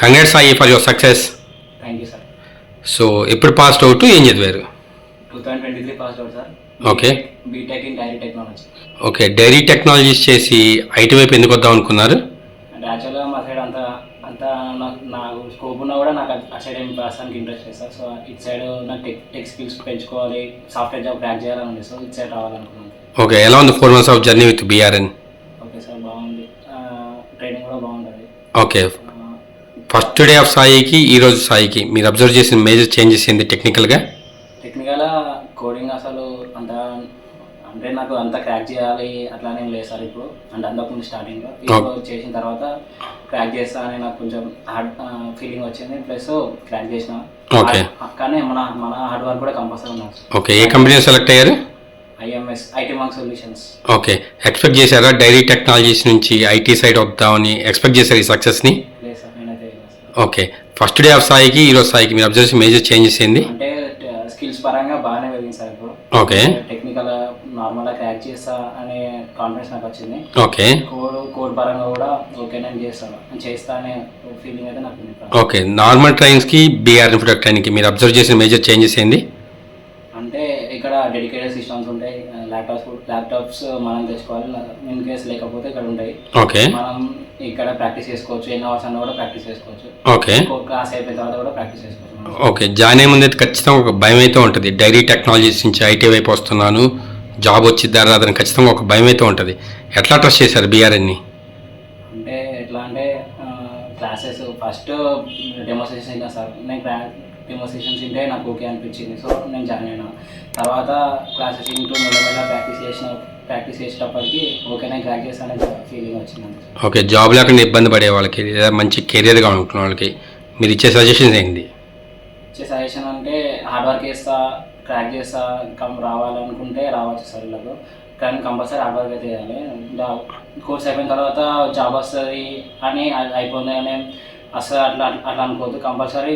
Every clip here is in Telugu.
Congrats Sai for your success. Thank you sir. So ఎప్పుడు పాస్డ్ అవుట్, ఏం చదివారు? 2023 pass out sir. Okay. BTech in dairy technology. Okay, dairy technologies చేసి ఐటీ వైపు ఎందుకు వద్దాం అనుకున్నారు? అంటే యాక్చువల్గా మా సైడ్ అంతా నాకు స్కోప్ ఉన్నా కూడా నాకు ఆ సైడ్ ఏం ప్రస్తుతానికి ఇంట్రెస్ట్ లేదు సార్. సో ఇటు సైడ్ నాకు టెక్ స్కిల్స్ పెంచుకోవాలి, సాఫ్ట్వేర్ జాబ్ క్రాక్ చేయాలని ఉంది. సో ఇటు సైడ్ రావాలనుకున్నాను. ఓకే, ఎలా ఉంది 4 months of journey with BRN? Okay sir, బాగుంది. ట్రైనింగ్ కూడా బాగుంటుంది. ఓకే, ఫస్ట్ డే ఆఫ్ సాయికి ఈరోజు సాయికి మీరు అబ్జర్వ్ చేసిన మేజర్ చేంజెస్ ఏంది టెక్నికల్గా? కోడింగ్ అసలు అంటే నాకు అంత క్రాక్ చేయాలి అట్లానే లేదు సార్ ఇప్పుడు. అంటే అంతకుముందు స్టార్టింగ్లో ఇప్పుడు చేసిన తర్వాత క్రాక్ చేస్తా అని నాకు కొంచెం హార్డ్ ఫీలింగ్ వచ్చింది. ప్లస్ క్రాక్ చేసిన. ఓకే, కానీ మన హార్డ్ వర్క్ కూడా కంపల్సరీ ఉన్నారు. ఓకే, ఏ కంపెనీ సెలెక్ట్ అయ్యారు? IMS IT mark solutions. Okay, expect చేశారా డైరీ టెక్నాలజీస్ నుంచి ఐటీ సైడ్ వద్దామని ఎక్స్పెక్ట్ చేశారు ఈ సక్సెస్ని? లేదు సార్, నేనైతే. ఓకే, ఫస్ట్ డే ఆఫ్ సాయికి ఈరోజు సాయికి మీరు అబ్జర్వ్ చేసిన మేజర్ చేంజెస్ ఏంది? అంటే స్కిల్స్ పరంగా బాగానే పెరిగింది సార్ ఇప్పుడు. ఓకే, టెక్నికల్ నార్మల్గా క్రాక్ చేస్తా అనే కాన్ఫిడెన్స్ నాకు వచ్చింది. ఓకే, కోడ్ పరంగా కూడా ఓకే నేను చేస్తా అనే ఫీలింగ్ అయితే నాకు ఉంది. ఓకే, నార్మల్ ట్రైన్స్కి బీఆర్ఎన్ ప్రొడక్ట్ ట్రైన్కి మీరు అబ్జర్వ్ చేసిన మేజర్ చేంజెస్ ఏంది? అంటే ఇక్కడ డెడికేటెడ్ సిస్టమ్స్ ఉంటాయి. ల్యాప్టాప్స్ మనం తెచ్చుకోవాలి. ఇన్ కేస్ లేకపోతే ఇక్కడ ఉంటాయి. ఓకే, మనం ఇక్కడ ప్రాక్టీస్ చేసుకోవచ్చు. ఎన్ని అవర్స్ అన్నా కూడా ప్రాక్టీస్ చేసుకోవచ్చు. ఓకే, క్లాస్ అయిపోయిన తర్వాత కూడా ప్రాక్టీస్ చేసుకోవచ్చు. ఓకే, జాయిన్ అయ్యే ముందు అయితే ఖచ్చితంగా ఒక భయం అయితే ఉంటుంది. డైరీ టెక్నాలజీస్ నుంచి ఐటీ వైపు వస్తున్నాను, జాబ్ వచ్చిద్దా రాదని ఖచ్చితంగా ఒక భయం అయితే ఉంటుంది. ఎట్లా ట్రస్ట్ చేశారు బీఆర్ఎన్ని? అంటే ఎట్లా అంటే క్లాసెస్ ఫస్ట్ డెమోన్స్ట్రేషన్ అయినా సార్. నేను డెమోన్స్ట్రేషన్స్ ఉంటే నాకు ఓకే అనిపించింది. సో నేను జాయిన్ అయినా. తర్వాత క్లాసెస్ ఇంటూ మెల్లమెల్ల ప్రాక్టీస్ చేసేటప్పటికి ఓకే నేను క్రాక్ చేస్తానే ఫీలింగ్ వచ్చింది. ఓకే, జాబ్ లేకుండా ఇబ్బంది పడే వాళ్ళకి లేదా మంచి కెరియర్గా అనుకున్న వాళ్ళకి మీరు ఇచ్చే సజెషన్స్ ఏంటి? ఇచ్చే సజెషన్ అంటే హార్డ్ వర్క్ చేస్తా, క్రాక్ చేస్తా, రావాలనుకుంటే రావచ్చు సార్ వీళ్ళకు. కానీ కంపల్సరీ హార్డ్ వర్క్ అయితే చేయాలి. కోర్స్ అయిపోయిన తర్వాత జాబ్ వస్తుంది అని అయిపోయింది అని అసలు అట్లా అనుకోవద్దు. కంపల్సరీ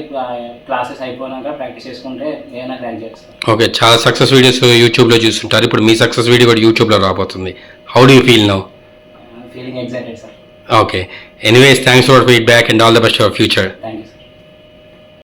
క్లాసెస్ అయిపోయినాక ప్రాక్టీస్ చేసుకుంటే ఏదైనా క్రాక్ చేస్తారు. ఓకే, చాలా సక్సెస్ వీడియోస్ యూట్యూబ్లో చూస్తుంటారు. ఇప్పుడు మీ సక్సెస్ వీడియో కూడా యూట్యూబ్లో రాబోతుంది. How do you feel now? Feeling excited sir. Okay, anyways thanks for feedback and all the best for future. Thank you sir.